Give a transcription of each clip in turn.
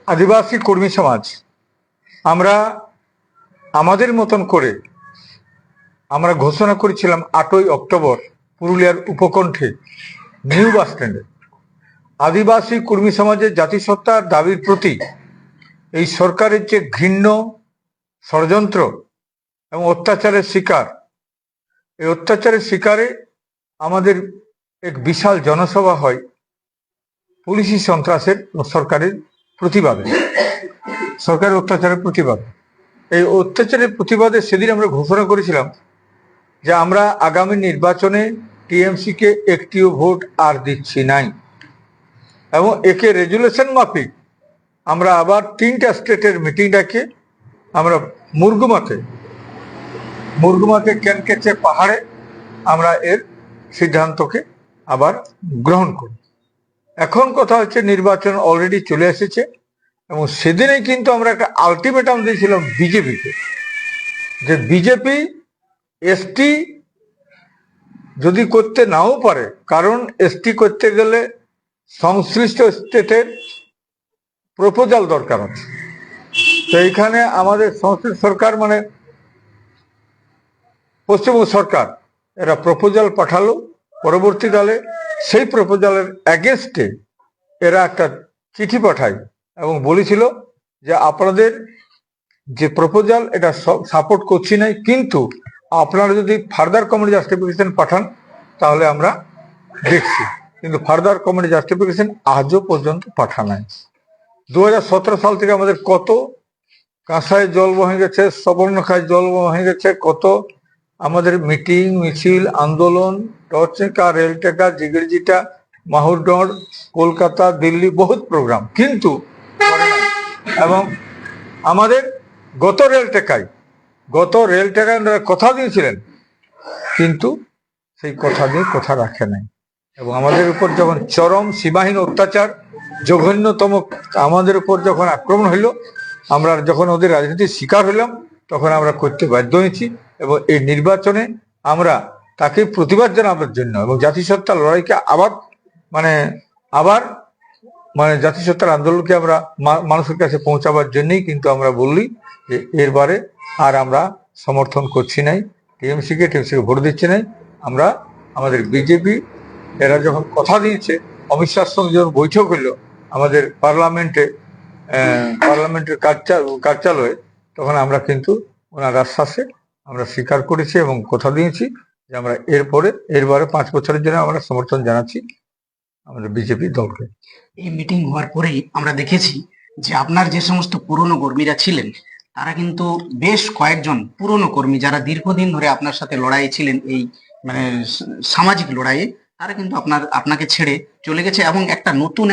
আদিবাসী কর্মী সমাজ আমরা আমাদের মতন করে আমরা ঘোষণা করেছিলাম 8ই অক্টোবর পুরুলিয়ার উপকণ্ঠে নিউ বাস স্ট্যান্ডে আদিবাসী কর্মী সমাজের জাতিসত্তার দাবির প্রতি এই সরকারের যে ঘৃণ্য ষড়যন্ত্র এবং অত্যাচারের শিকার, এই অত্যাচারের শিকারে আমাদের এক বিশাল জনসভা হয় পুলিশি সন্ত্রাসের সরকারের প্রতিবাদে, সরকারের অত্যাচারের প্রতিবাদে। এই অত্যাচারের প্রতিবাদে সেদিন আমরা ঘোষণা করেছিলাম যে আমরা আগামী নির্বাচনে টিএমসিকে একটিও ভোট আর দিচ্ছি নাই, এবং একে রেজুলেশন মাফিক আমরা আবার 3টা স্টেটের মিটিং ডাকে আমরা মুরগুমাতে ক্যানকেচে পাহাড়ে আমরা এর সিদ্ধান্তকে আবার গ্রহণ করি। এখন কথা হচ্ছে নির্বাচন অলরেডি চলে এসেছে, এবং সেদিনেই কিন্তু আমরা একটা আলটিমেটাম দিয়েছিলাম বিজেপিকে, যে বিজেপি এসটি যদি করতে নাও পারে, কারণ এসটি করতে গেলে সংশ্লিষ্ট স্টেটের প্রপোজাল দরকার আছে। তো এইখানে আমাদের সংশ্লিষ্ট সরকার মানে পশ্চিমবঙ্গ সরকার এরা প্রপোজাল পাঠালো, পরবর্তীকালে সেই প্রপোজালের অ্যাগেনস্টে এরা একটা চিঠি পাঠায় এবং বলেছিল যে আপনাদের যে প্রপোজাল এটা সাপোর্ট করছি নাই, কিন্তু আপনারা যদি ফার্দার কমিটি জাস্টিফিকেশন পাঠান তাহলে আমরা দেখছি। কিন্তু ফার্দার কমিটি জাস্টিফিকেশন আজও পর্যন্ত পাঠানো নাই। 2017 সাল থেকে আমাদের কত কাঁসায় জল বহে গেছে, সবর্ণখায় জল বহে গেছে, কত আমাদের মিটিং মিছিল আন্দোলন, টর্চেকা, রেলটেকা, জিগিরজিটা, মাহুরডর, কলকাতা, দিল্লি, বহুত প্রোগ্রাম, কিন্তু এবং আমাদের গত রেলটেকায় ওনারা কথা দিয়েছিলেন, কিন্তু সেই কথা দিয়ে কথা রাখে নাই। এবং আমাদের উপর যখন চরম সীমাহীন অত্যাচার, জঘন্যতম আমাদের উপর যখন আক্রমণ হইল, আমরা যখন ওদের রাজনীতির শিকার হইলাম, তখন আমরা করতে বাধ্য হয়েছি। এবং এই নির্বাচনে আমরা তাকে প্রতিবাদ জানাবার জন্য এবং জাতিসত্তার লড়াইকে আবার জাতিসত্তার আন্দোলনকে আমরা মানুষের কাছে পৌঁছাবার জন্যই কিন্তু আমরা বললি যে এরবারে আর আমরা সমর্থন করছি নাই টিএমসিকে ভোট দিচ্ছি নাই। আমরা আমাদের বিজেপি এরা যখন কথা দিয়েছে, অমিত শাহর সঙ্গে যখন বৈঠক হইল আমাদের পার্লামেন্টের কার্যালয়ে, তখন আমরা কিন্তু ওনার আশ্বাসে আমরা স্বীকার করেছি এবং কথা দিয়েছি যে আমরা এরবারে 5 বছরের জন্য আমরা সমর্থন জানাচ্ছি আমাদের বিজেপি দলকে। এই মিটিং হওয়ার পরেই আমরা দেখেছি যে আপনার যে সমস্ত পুরনো কর্মীরা ছিলেন, তারা কিন্তু বেশ কয়েকজন পুরনো কর্মী যারা দীর্ঘদিন ধরে আপনার সাথে লড়াই ছিলেন, এই সামাজিক লড়াইয়ে, তারা কিন্তু আপনাকে ছেড়ে চলে গেছে এবং একটা নতুন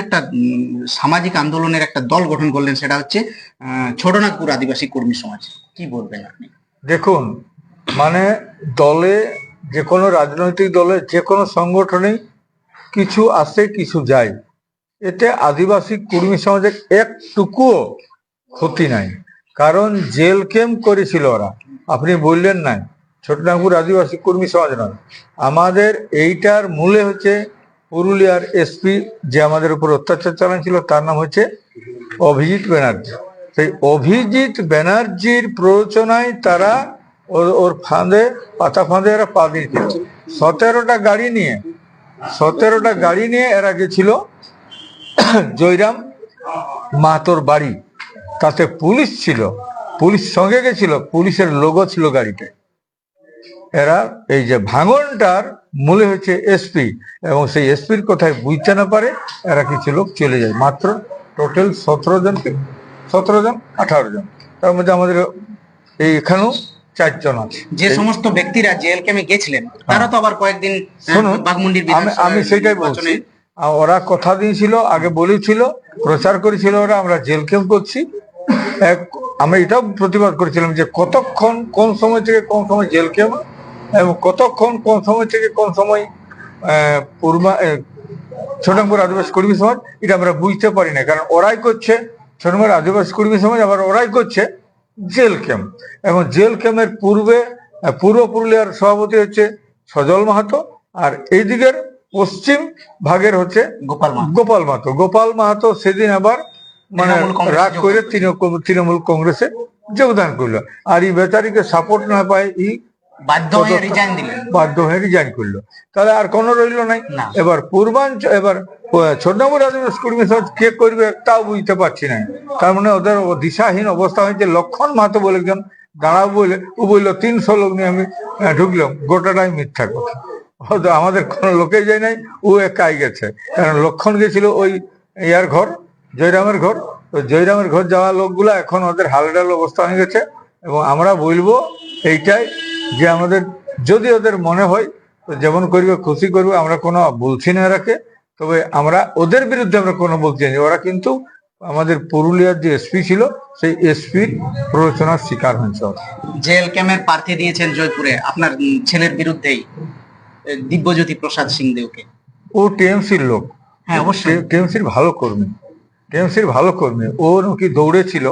সামাজিক আন্দোলনের একটা দল গঠন করলেন, সেটা হচ্ছে ছোটনাগপুর আদিবাসী কর্মী সমাজ। কি বলবেন আপনি? দেখুন, দলে, যে কোনো রাজনৈতিক দলে, যে কোনো সংগঠনে কিছু আসে কিছু যায়, এতে আদিবাসী কর্মী সমাজের একটুকুও ক্ষতি নাই। কারণ জেল ক্যাম্প করেছিল ওরা, আপনি বললেন নাই, ছোটনাগপুর আদিবাসী কর্মী সমাজ নয়। আমাদের এইটার মূলে হচ্ছে পুরুলিয়ার এসপি যে আমাদের উপর অত্যাচার চালাচ্ছিল, তার নাম হচ্ছে অভিজিৎ ব্যানার্জি। সেই অভিজিৎ ব্যানার্জির প্ররোচনায় তারা ওর পাতা ফাঁদে এরা পা দিয়েছিল। 17টা গাড়ি নিয়ে এরা গেছিল জয়রাম মাহাতোর বাড়ি। তাতে পুলিশ ছিল, পুলিশ সঙ্গে গেছিল, পুলিশের লোগো ছিল গাড়িতে। এরা এই যে ভাঙনটার মূলে হচ্ছে এসপি, এবং সেই এসপির কথায় বুঝতে না পারে এরা কিছু লোক চলে যায়। মাত্র টোটাল 18 জন, তার মধ্যে আমাদের এইখানেও 4 জন আছে। যে সমস্ত ব্যক্তিরা জেল ক্যাম্পে গেছিলেন তারা তো আবার কয়েকদিন বাঘমুন্ডির আমি সেটাই বলছি, ওরা কথা দিয়েছিল, আগে বলেছিল, প্রচার করেছিল ওরা আমরা জেল ক্যাম্প করছি। আমরা এটাও প্রতিবাদ করেছিলাম যে কতক্ষণ কোন সময় থেকে কোন সময় জেল ক্যাম্প, এবং কতক্ষণ কোন সময় থেকে কোন সময় ছোটনাগপুর আদিবাসী কর্মী সমাজ, এটা আমরা বুঝতে পারি না। কারণ ওরাই করছে ছোটনাগপুর আদিবাসী কর্মী সমাজ, আবার ওরাই করছে জেল ক্যাম্প। এবং জেল ক্যাম্পের পূর্ব পুরুলিয়ার সভাপতি হচ্ছে সজল মাহাতো, আর এই দিকের পশ্চিম ভাগের হচ্ছে গোপাল মাহাতো। সেদিন আবার মানে তৃণমূল কংগ্রেসে রাগ করে তৃণমূল কংগ্রেসে যোগদান করলো। আর এই বেচারিকে সাপোর্ট না পায় বাধ্য হয়ে রিজাইন দিলেন। বাধ্য হয়ে রিজাইন করলো। তাহলে আর কোনো রইল নাই। না। এবার এবার ছোট নম্বর কর্মী সমাজ কে করবে তাও বুঝতে পারছি না। তার মানে ওদের দিশাহীন অবস্থা হয়েছে। লক্ষণ মাহাতো বলে একজন দাঁড়াবো বলে ও বললো 300 লোক নিয়ে আমি ঢুকলাম, গোটাটাই মিথ্যা কথা। হয়তো আমাদের কোনো লোকে যায় নাই, ও একাই গেছে। কারণ লক্ষণ গেছিল ওই ইয়ার ঘর, জয়রামের ঘর। তো জয়রামের ঘর যাওয়া লোকগুলা এখন ওদের হালডাল অবস্থা হয়ে গেছে। এবং আমরা বলবো এইটাই যে আমাদের যদি ওদের মনে হয় তো যেমন করবে খুশি করবে, আমরা কোনো বলছি না এরাকে। তবে আমরা ওদের বিরুদ্ধে আমরা কোনো বলছি না। ওরা কিন্তু আমাদের পুরুলিয়ার যে এসপি ছিল সেই এসপির প্ররোচনার শিকার হয়েছে। জেল ক্যাম্পের প্রার্থী দিয়েছেন জয়পুরে আপনার ছেলের বিরুদ্ধেই, দিব্যজ্যোতি প্রসাদ সিংদেওকে। ও টিএমসির লোক। হ্যাঁ অবশ্যই। টিএমসির ভালো কর্মী, টিএমসির ভালো কর্মী। ও নাকি দৌড়েছিল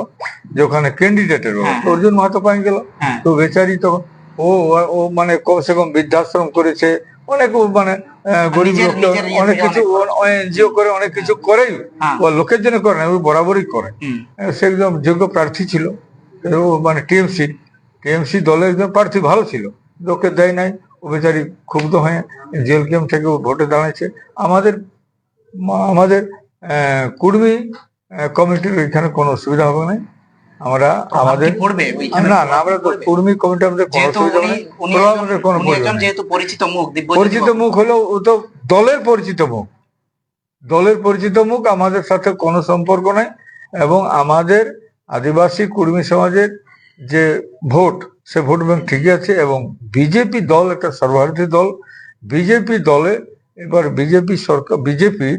যে ওখানে ক্যান্ডিডেটের অর্জুন মাহাতো পাই গেল। তো বেচারি তো ও ও মানে কমসে কম বৃদ্ধাশ্রম করেছে, অনেক মানে গরিব লোক অনেক কিছু এনজিও করে, অনেক কিছু করেই। ও লোকের জন্য করে না, ও বরাবরই করে। সে একদম যোগ্য প্রার্থী ছিল। ও মানে টিএমসি দলের একজন প্রার্থী ভালো ছিল, লোকে দেয় নাই। ও বেচারি ক্ষুব্ধ হয়ে জেল ক্যাম্প থেকে ভোটে দাঁড়াইছে। আমাদের কুর্মী কমিটির এখানে কোনো অসুবিধা হবে না। আমরা আমাদের না না আমরা তো কর্মী কমিটি, আমাদের কোনো অসুবিধা নেই। আমাদের কোনো পরিচিত মুখ হলেও ও তো দলের পরিচিত মুখ, দলের পরিচিত মুখ। আমাদের সাথে কোনো সম্পর্ক নাই। এবং আমাদের আদিবাসী কর্মী সমাজের যে ভোট, সে ভোট ব্যাংক ঠিকই আছে। এবং বিজেপি দল একটা সর্বভারতীয় দল। বিজেপি দলে এবার বিজেপি সরকার, বিজেপি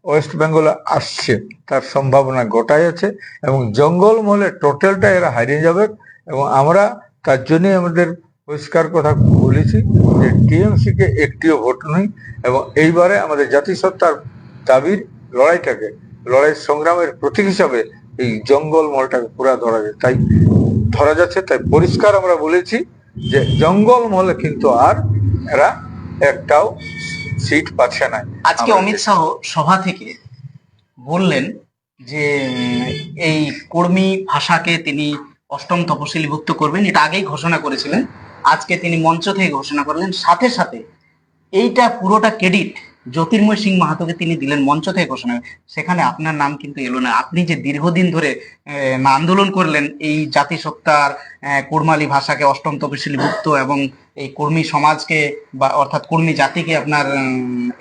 ওয়েস্ট বেঙ্গলে আসছে তার সম্ভাবনা গোটাই আছে। এবং জঙ্গলমহলে টোটালটা এরা হারিয়ে যাবে। এবং আমরা তার জন্যই আমাদের পরিষ্কার কথা বলেছি যে টিএমসি কে একটিও ভোট নেই। এবং এইবারে আমাদের জাতিসত্তার দাবির লড়াই সংগ্রামের প্রতীক হিসাবে এই জঙ্গলমহলটাকে পুরা ধরা যাচ্ছে। তাই পরিষ্কার আমরা বলেছি যে জঙ্গলমহলে কিন্তু আর এরা একটাও সিট পাচ্ছে না। আজকে অমিত শাহ সভা থেকে বললেন যে এই কর্মী ভাষাকে তিনি 8ম তফসিলিভুক্ত করবেন, এটা আগেই ঘোষণা করেছিলেন। আজকে তিনি মঞ্চ থেকে ঘোষণা করলেন। সাথে সাথে এইটা পুরোটা ক্রেডিট জ্যোতির্ময় সিং মাহাতোকে তিনি দিলেন মঞ্চ থেকে ঘোষণা। সেখানে আপনার নাম কিন্তু এলো না। আপনি যে দীর্ঘদিন ধরে আন্দোলন করলেন এই জাতিসত্তার কুড়মালি ভাষাকে 8ম তফসিলিভুক্ত এবং এই কর্মী সমাজকে বা অর্থাৎ কর্মী জাতিকে আপনার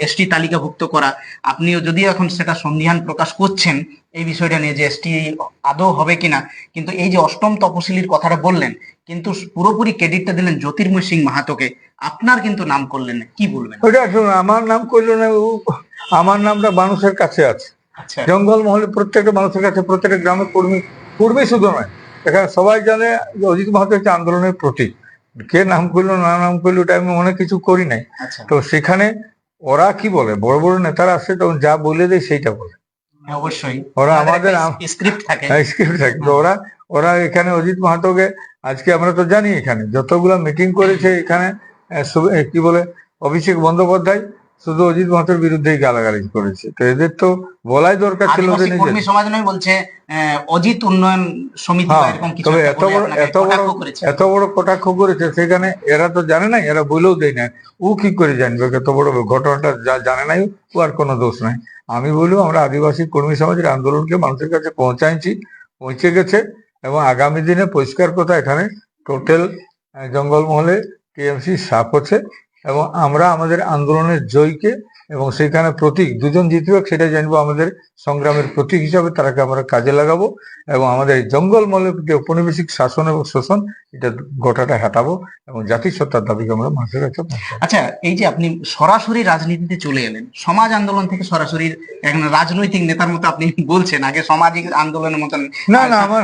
এসটি তালিকাভুক্ত করা, আপনিও যদিও এখন সেটা সন্দিহান প্রকাশ করছেন এই বিষয়টা নিয়ে যে এসটি আদৌ হবে কিনা, কিন্তু এই যে 8ম তপশিলির কথাটা বললেন কিন্তু পুরোপুরি ক্রেডিটটা দিলেন জ্যোতির্ময় সিং মাহাতোকে, আপনার কিন্তু নাম করলেন না, কি বলবেন? ওইটা আমার নাম করলো না, আমার নামটা মানুষের কাছে আছে। জঙ্গলমহলে প্রত্যেকটা মানুষের কাছে, প্রত্যেকটা গ্রামের কর্মী শুধু নয়, এখানে সবাই জানে যে অজিত মাহাতো হচ্ছে আন্দোলনের প্রতীক। কে নাম করলো না নাম করলো ওটা আমি অনেক কিছু করি নাই। তো সেখানে ওরা কি বলে, বড় বড় নেতারা আসছে তখন যা বলে দেয় সেইটা বলে। অবশ্যই ওরা আমাদের স্ক্রিপ্ট থাকে, স্ক্রিপ্ট থাকে। তো ওরা এখানে অজিত মাহাতোকে আজকে আমরা তো জানি এখানে যতগুলা মিটিং করেছে এখানে কি বলে অভিষেক বন্দ্যোপাধ্যায় শুধু অজিত মাহাতোর বিরুদ্ধেই গালাগালি করেছে। তো এদের তো বলাই দরকার ছিল। কর্মী সমাজ নয় বলছে অজিত উন্নয়ন সমিতি এরকম কিছু, তবে এত বড় কটাক্ষ করেছে সেখানে এরা তো জানে না, এরা বলেও দেয় না। ও কি করে জানবে এত বড় ঘটনাটা? জানে নাই ও, আর কোনো দোষ নাই। আমি বলবো আমরা আদিবাসী কর্মী সমাজের আন্দোলনকে মানুষের কাছে পৌঁছে গেছে। এবং আগামী দিনে পরিষ্কার কথা, এখানে টোটাল জঙ্গলমহলে টিএমসি সাফ হচ্ছে। এবং আমরা আমাদের আন্দোলনের জয়কে এবং সেখানে প্রতীক দুজন জিতবে সেটা জানবো, আমাদের সংগ্রামের প্রতীক হিসাবে তারাকে আমরা কাজে লাগাবো। এবং আমাদের এই জঙ্গলমহলের যে ঔপনিবেশিক শাসন এবং শোষণ, এটা গোটাটা হাঁটাবো এবং জাতিসত্তার দাবিকে আমরা মানুষের কাছে পৌঁছাবো। আচ্ছা, এই যে আপনি সরাসরি রাজনীতিতে চলে এলেন, সমাজ আন্দোলন থেকে সরাসরি এখন রাজনৈতিক নেতার মতো আপনি বলছেন, আগে সামাজিক আন্দোলনের মতন না না আমার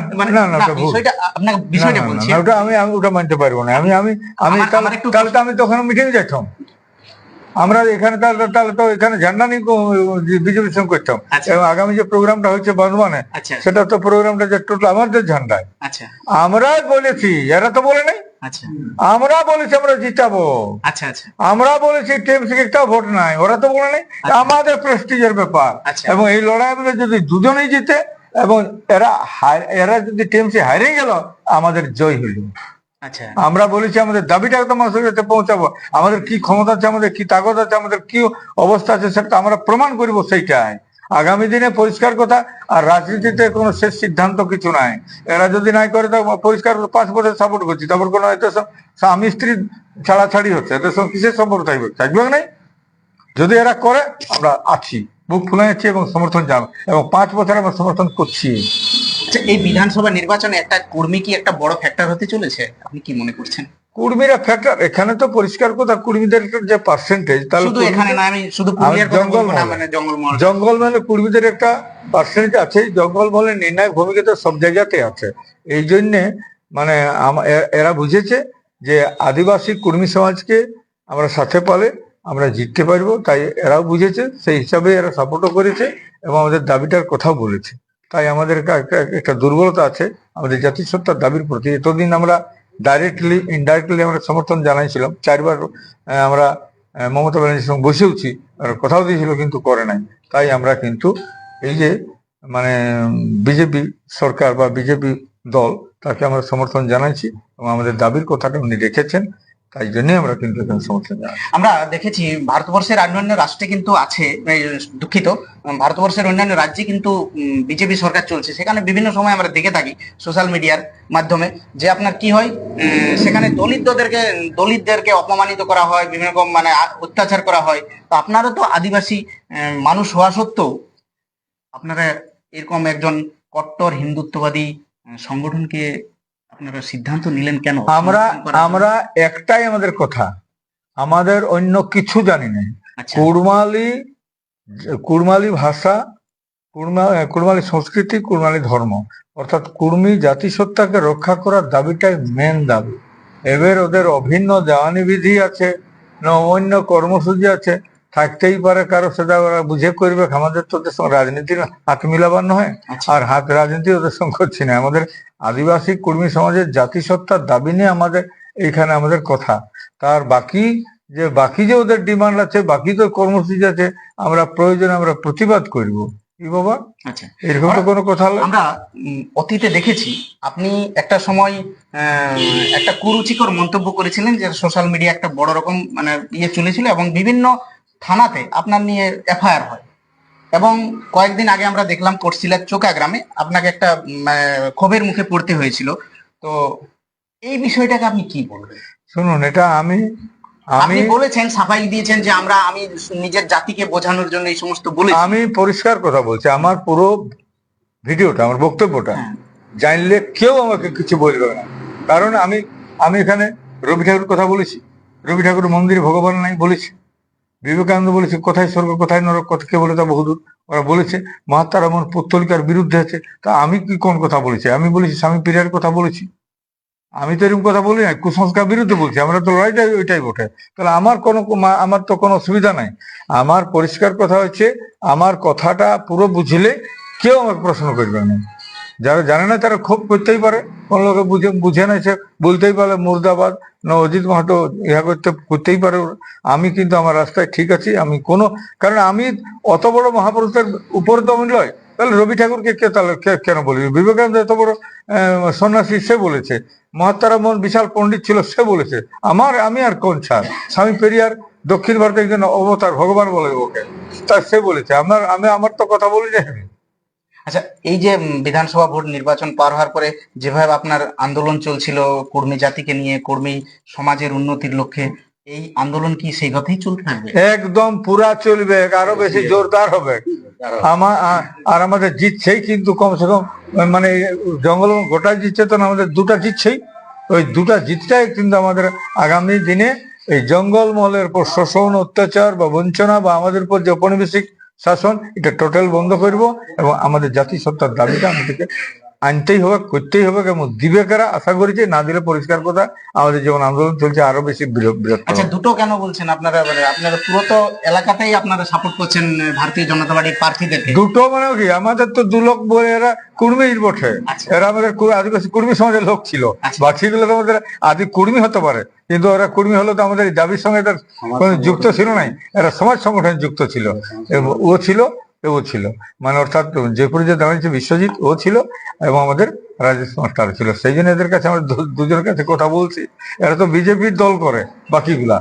বিষয়টা আপনাকে বিষয়টা বলছি, ওটা আমি ওটা মানতে পারবো না। আমি তাহলে তো আমি তখন মিটিং যাইতাম। আমরা এখানে তাহলে তো এখানে ঝান্ডা নিয়ে বিজেপির সঙ্গে করতাম। এবং আগামী যে প্রোগ্রামটা হচ্ছে বর্ধমানে, সেটা তো প্রোগ্রামটা যে টোটাল আমাদের ঝান্ডায়। আমরাই বলেছি, এরা তো বলে নাই। আমরা বলেছি আমরা জিতাবো, আমরা বলেছি টিএমসি একটা ভোট নাই, ওরা তো বলে নাই। আমাদের প্রেস্টিজের ব্যাপার। এবং এই লড়াই যদি দুজনেই জিতে এবং এরা যদি টিএমসি হারিয়ে গেল আমাদের জয় হইল। আচ্ছা, আমরা বলেছি আমাদের দাবিটা তো মানুষের কাছে পৌঁছাবো, আমাদের কি ক্ষমতা আছে, আমাদের কি তাকত আছে, আমাদের কি অবস্থা আছে সেটা আমরা প্রমাণ করব। সেইটাই আগামী দিনে পরিষ্কার কথা। আর রাজনীতিতে কোনো শেষ সিদ্ধান্ত কিছু নাই। এরা যদি নাই করে তা পরিষ্কার 5 বছর সাপোর্ট করছি, তারপর কোনো এতে স্বামী স্ত্রী ছাড়াছাড়ি হচ্ছে, এতে কিসের সম্পর্ক থাকবে? থাকবে নাই। যদি এরা করে আমরা আছি, বুক ফুলে আছি এবং সমর্থন জানাবো, এবং 5 বছর আমরা সমর্থন করছি। আচ্ছা, এই বিধানসভা নির্বাচনে একটা কর্মী কি একটা বড় ফ্যাক্টর হতে চলেছে, আপনি কি মনে করছেন? কর্মীরা ফ্যাক্টর, এখানে তো পরিষ্কার কথা কর্মীদের যে পার্সেন্টেজ, শুধু এখানে না, আমি শুধু পুরুলিয়ার কথা বলবো না, মানে জঙ্গলমহলে কর্মীদের একটা পার্সেন্টেজ আছে। জঙ্গলমহলের নির্ণায়ক ভূমিকা তো সব জায়গাতে আছে। এই জন্যে মানে এরা বুঝেছে যে আদিবাসী কর্মী সমাজকে আমরা সাথে পালে আমরা জিততে পারবো, তাই এরাও বুঝেছে, সেই হিসাবে এরা সাপোর্টও করেছে এবং আমাদের দাবিটার কথাও বলেছে। তাই আমাদের একটা দুর্বলতা আছে আমাদের জাতিসত্তার দাবির প্রতি। এতদিন আমরা ডাইরেক্টলি ইনডাইরেক্টলি আমরা সমর্থন জানাইছিলাম। 4 বার আমরা মমতা ব্যানার্জির সঙ্গে বসেওছি, আর কথাও দিয়েছিল, কিন্তু করে নাই। তাই আমরা কিন্তু এই যে মানে বিজেপি সরকার বা বিজেপি দল, তাকে আমরা সমর্থন জানাইছি এবং আমাদের দাবির কথাটা উনি রেখেছেন। তাই জন্যই আমরা কিন্তু এখানে সমর্থন জানাই। আমরা দেখেছি ভারতবর্ষের অন্যান্য রাষ্ট্রে কিন্তু আছে, দুঃখিত, ভারতবর্ষের অন্যান্য রাজ্যে কিন্তু বিজেপি সরকার চলছে। সেখানে বিভিন্ন সময় আমরা দেখে থাকি সোশ্যাল মিডিয়ার মাধ্যমে যে আপনার কি হয়, সেখানে দলিতদেরকে অপমানিত করা হয়, বিভিন্ন রকম মানে অত্যাচার করা হয়। তো আপনারা তো আদিবাসী মানুষ হওয়া সত্ত্বেও আপনারা এরকম একজন কট্টর হিন্দুত্ববাদী সংগঠনকে আপনারা সিদ্ধান্ত নিলেন কেন? আমরা একটাই আমাদের কথা, আমাদের অন্য কিছু জানি না। আচ্ছা, কুড়মালি ভাষা, কুড়মালি সংস্কৃতি, কুড়মালি ধর্ম, অর্থাৎ কুর্মী জাতিসত্তাকে রক্ষা করার দাবিটাই মেন দাবি। এবার ওদের অভিন্ন দেওয়ানি বিধি আছে না অন্য কর্মসূচি আছে, থাকতেই পারে কারো, সেটা ওরা বুঝে করবে। আমাদের তো ওদের সঙ্গে রাজনীতির হাত মিলাবার নয়, আর রাজনীতি ওদের সঙ্গে করছি না। আমাদের আদিবাসী কর্মী সমাজের জাতিসত্তার দাবি নিয়ে আমাদের এইখানে আমাদের কথা। তার বাকি যে ওদের ডিমান্ড আছে, বাকি তো কর্মসূচি আছে, আমরা প্রয়োজনে আমরা প্রতিবাদ করব। কি বাবা, আচ্ছা, এরকম তো কোনো কথা হলো। আমরা অতীতে দেখেছি আপনি একটা সময় একটা কুরুচিকর মন্তব্য করেছিলেন, যে সোশ্যাল মিডিয়া একটা বড় রকম মানে চলেছিল এবং বিভিন্ন থানাতে আপনার নিয়ে এফআইআর হয়। এবং কয়েকদিন আগে আমরা দেখলাম কোটশিলার চোকা গ্রামে আপনাকে একটা ক্ষোভের মুখে পড়তে হয়েছিল। তো এই বিষয়টাকে আপনি কি বলবেন? শুনুন, এটা আপনি বলেছেন, সাফাই দিয়েছেন যে আমি নিজের জাতিকে বোঝানোর জন্য এই সমস্ত বলেছি। আমি পরিষ্কার কথা বলছি, আমার পুরো ভিডিওটা, আমার বক্তব্যটা জানলে কেউ আমাকে কিছু বলবে না। কারণ আমি এখানে রবি ঠাকুর কথা বলেছি, রবি ঠাকুর মন্দিরে ভগবান নাই বলেছি, বিবেকানন্দ বলেছে কোথায় স্বর্গ কোথায় নরক, কে বলে তা বহুদূর, ওরা বলেছে। মহাত্মা রামন পুত্তলিকার বিরুদ্ধে আছে, তা আমি কি কোন কথা বলেছি? আমি বলেছি স্বামী পীরের কথা বলেছি। আমি তো এরকম কথা বলি না, কুসংস্কার বিরুদ্ধে বলছি। আমরা তো লড়াইটাই ওইটাই বটে। তাহলে আমার তো কোনো অসুবিধা নাই। আমার পরিষ্কার কথা হচ্ছে, আমার কথাটা পুরো বুঝলে কেউ আমাকে প্রশ্ন করবে না। যারা জানে না তারা ক্ষোভ করতেই পারে, কোন লোকে বুঝে না সে বলতেই পারে মুর্দাবাদ না অজিত মাহাতো করতেই পারে। আমি কিন্তু আমার রাস্তায় ঠিক আছি। কারণ আমি অত বড় মহাপুরুষের উপরে তো আমি নয়। তাহলে রবি ঠাকুরকে তাহলে কেন বলি? বিবেকানন্দ এত বড় সন্ন্যাসী, সে বলেছে। মহাত্মা রামন বিশাল পণ্ডিত ছিল, সে বলেছে। আমি আর কোন ছাড়? স্বামী পেরিয়ার দক্ষিণ ভারতের একজন অবতার, ভগবান বলে ওকে, তা সে বলেছে। আমার তো কথা বলি না। আচ্ছা, এই যে বিধানসভা ভোট নির্বাচন পার হওয়ার পরে যেভাবে আপনার আন্দোলন চলছিল কর্মী জাতিকে নিয়ে, কর্মী সমাজের উন্নতির লক্ষ্যে, এই আন্দোলন কি সেই কথাই চলতে থাকবে? একদম পুরা চলবে, আরো বেশি জোরদার হবে। আর আমাদের জিতছেই কিন্তু, কমসে কম মানে জঙ্গল গোটা জিতছে তো না, আমাদের 2টা জিতছেই। ওই 2টা জিতটাই কিন্তু আমাদের আগামী দিনে এই জঙ্গলমহলের উপর শোষণ, অত্যাচার বা বঞ্চনা, বা আমাদের উপর যে ঔপনিবেশিক শাসন, এটা টোটাল বন্ধ করব। এবং আমাদের জাতিসত্তার দাবিটা আমাদেরকে আনতেই হবে, করতেই হবে, এবং দিবে কারা আশা করেছি। না দিলে পরিষ্কার কথা, আমাদের যেমন আন্দোলন চলছে আরো বেশি বৃহত্তর। আচ্ছা, দুটো কেন বলছেন? আপনারা পুরো তো এলাকাতেই আপনারা সাপোর্ট করছেন ভারতীয় জনতা পার্টির প্রার্থীদেরকে। দুটো মানে কি, আমাদের তো 2 লোক বলে এরা কুর্মীর বটে। এরা আমাদের আদিবাসী কুর্মী সমাজের লোক ছিল। বাকিগুলো তো আমাদের আদি কুর্মী হতে পারে, কিন্তু ওরা কুর্মী হলো তো আমাদের দাবির সঙ্গে তার কোনো যুক্ত ছিল নাই। এরা সমাজ সংগঠনে যুক্ত ছিল, ও ছিল। ও ছিল, মানে অর্থাৎ জয়পুরে যে দাঁড়িয়েছে বিশ্বজিৎ ও ছিল এবং আমাদের রাজেশ মাস্টার ছিল। সেই জন্য এদের কাছে আমরা দুজনের কাছে কথা বলছি। এরা তো বিজেপির দল করে, বাকিগুলা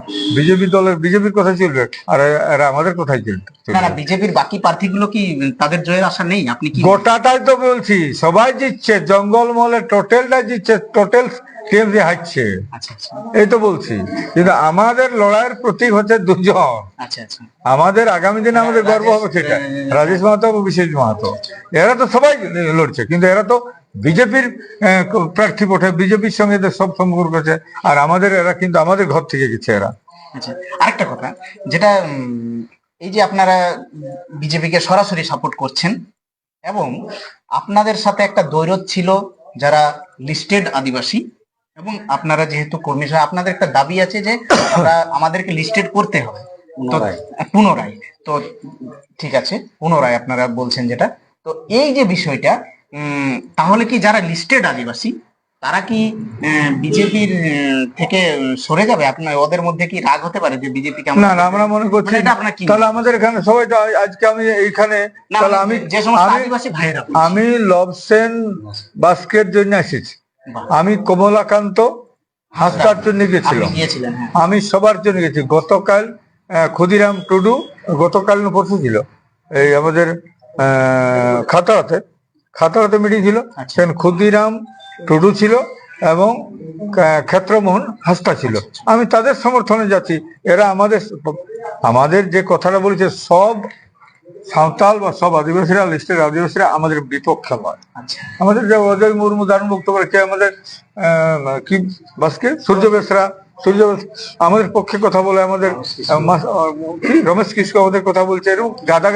বিজেপির কথা চলবে, আর এরা আমাদের কথাই চলবে। না না, বিজেপির বাকি প্রার্থীগুলো কি তাদের জয়ের আশা নেই? আপনি কি গোটাটাই তো বলছি, সবাই জিতছে, জঙ্গলমহলে টোটালটা জিতছে, টোটাল টিএমসি হারছে, আচ্ছা আচ্ছা এই তো বলছি। কিন্তু আমাদের লড়াইয়ের প্রতীক হচ্ছে দুজন। আচ্ছা আচ্ছা আমাদের আগামী দিনে আমাদের গর্ব হবে সেটা, রাজেশ মাহাতো এবং বিশ্বজিৎ মাহাতো। এরা তো সবাই লড়ছে, কিন্তু এরা তো বিজেপির প্রার্থী পথে, বিজেপির সঙ্গে এদের সব সম্পর্ক আছে। আর আমাদের এরা কিন্তু আমাদের ঘর থেকে গেছে এরা। আচ্ছা, আরেকটা কথা, যেটা এই যে আপনারা বিজেপিকে সরাসরি সাপোর্ট করছেন এবং আপনাদের সাথে একটা দ্বৈরথ ছিল যারা লিস্টেড আদিবাসী, এবং আপনারা যেহেতু কর্মী আপনাদের একটা দাবি আছে যে আমাদেরকে লিস্টেড করতে হবে তো পুনরায়। তো ঠিক আছে, পুনরায় আপনারা বলছেন যেটা, তো এই যে বিষয়টা, তাহলে কি যারা লিস্টেড আদিবাসী তারা কি বিজেপির থেকে সরে যাবে? আপনার ওদের মধ্যে কি রাগ হতে পারে যে বিজেপিকে? না না, আমরা মনে করছি তাহলে আমাদের এখানে সবাই, আজকে আমি এইখানে, তাহলে আমি যে সমস্ত আদিবাসী ভাইয়েরা, আমি লবসেন বাস্কের জন্য এসেছি, আমি কমলাকান্ত হাসতার জন্য গেছিলাম, আমি সবার জন্য গেছি। গতকাল ক্ষুদিরাম টুডু, গতকাল পরশু ছিল এই আমাদের খাতড়াতে মিটিং ছিল, সেখানে ক্ষুদিরাম টুডু ছিল এবং ক্ষেত্রমোহন হাসতা ছিল। আমি তাদের সমর্থনে যাচ্ছি। এরা আমাদের যে কথাটা বলেছে, সব সাঁওতাল বা সব আদিবাসীরা, লিস্টের আদিবাসীরা আমাদের বিপক্ষে নয়। আমাদের যে অজয় মুর্মু দারুণ বক্তব্য রেখে, আমাদের কি বাসকে সূর্য আমাদের পক্ষে কথা বলে, আমাদের রমেশ কিস্কু আমাদের কথা বলছে, এরকম গাদা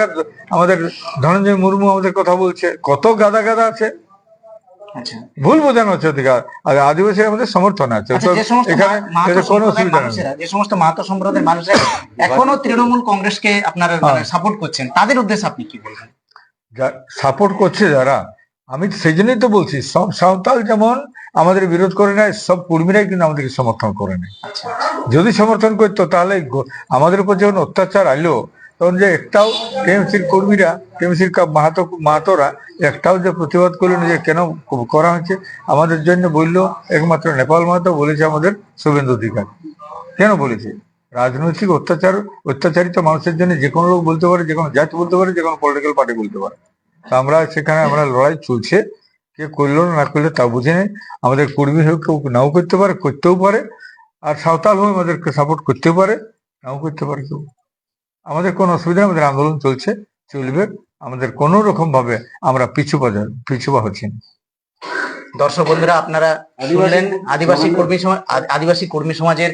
আমাদের ধনঞ্জয় মুর্মু আমাদের কথা বলছে, কত গাদা আছে। ভুল বোঝানো হচ্ছে অধিকার, আর আদিবাসী আমাদের সমর্থন আছে। এখানে কোনো অসুবিধা নেই। যে সমস্ত মাহাতো সম্প্রদায়ের মানুষরা এখনো তৃণমূল কংগ্রেসকে আপনারা সাপোর্ট করছেন, তাদের উদ্দেশ্যে আপনি কি বলবেন? সাপোর্ট করছে যারা, আমি সেই জন্যই তো বলছি, সব সাঁওতাল যেমন আমাদের বিরোধ করে নেয়, সব কুর্মীরাই কিন্তু আমাদেরকে সমর্থন করে নেয়। যদি সমর্থন করতো তাহলে আমাদের উপর যখন অত্যাচার আইলো, তখন যে একটাও টিএমসির কর্মীরা, টিএমসির মাহাতোরা একটাও যে প্রতিবাদ করলেন যে কেন করা হয়েছে, আমাদের জন্য বললো একমাত্র নেপাল মাহাতো বলেছে, আমাদের শুভেন্দু অধিকারী কেন বলেছে? রাজনৈতিক অত্যাচারিত মানুষের জন্য যে কোনো লোক বলতে পারে, যে কোনো জাতি বলতে পারে, যে কোনো পলিটিক্যাল পার্টি বলতে পারে। তো আমরা সেখানে আমরা লড়াই চলছে, কে করলো না করলে তা বুঝে নেই। আমাদের কর্মী হোক কেউ নাও করতে পারে, করতেও পারে, আর সাঁওতাল হয়ে আমাদেরকে সাপোর্ট করতে পারে, নাও করতে পারে কেউ। আমাদের কোনো অসুবিধা নেই, আমাদের আন্দোলন চলবে, আমাদের কোনো রকম ভাবে আমরা পিছু হচ্ছি না। দর্শক বন্ধুরা, আপনারা শুনলেন আদিবাসী কর্মী সমাজের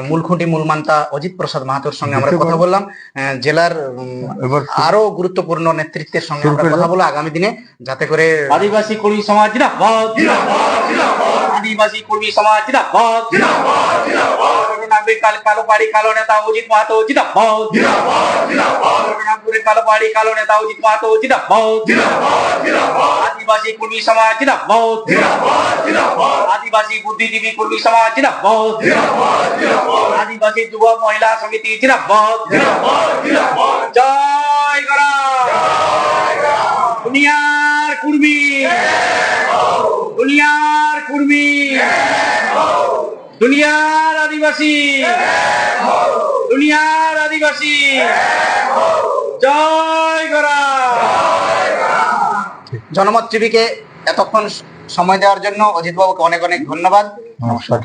মূল খুঁটি মূল মান্তা অজিত প্রসাদ মাহাতোর সঙ্গে আমরা কথা বললাম। জেলার আরো গুরুত্বপূর্ণ নেতৃত্বের সঙ্গে আমরা কথা বলবো আগামী দিনে, যাতে করে আদিবাসী কর্মী সমাজ জিন্দাবাদ, আদিবাসী কর্মী সমাজ জিন্দাবাদ, কালো পাড়ি কালো নেতা অজিত মাহাতো জিন্দাবাদ, কালো পাড়ি কালো নেতা অজিত মাহাতো জিন্দাবাদ, আদিবাসী কর্মী সমাজ জিন্দাবাদ, আদিবাসী বুদ্ধিজীবী কর্মী সমাজ জিন্দাবাদ, আদিবাসী যুব মহিলা সমিতি জিন্দাবাদ, জয় গড়া দুনিয়ার কুর্মী, দুনিয়ার কুর্মী, দুনিয়ার আদিবাসী, দুনিয়ার আদিবাসী, জয় গড়া। জনমত টিভিকে এতক্ষণ সময় দেওয়ার জন্য অজিত বাবুকে অনেক অনেক ধন্যবাদ। নমস্কার।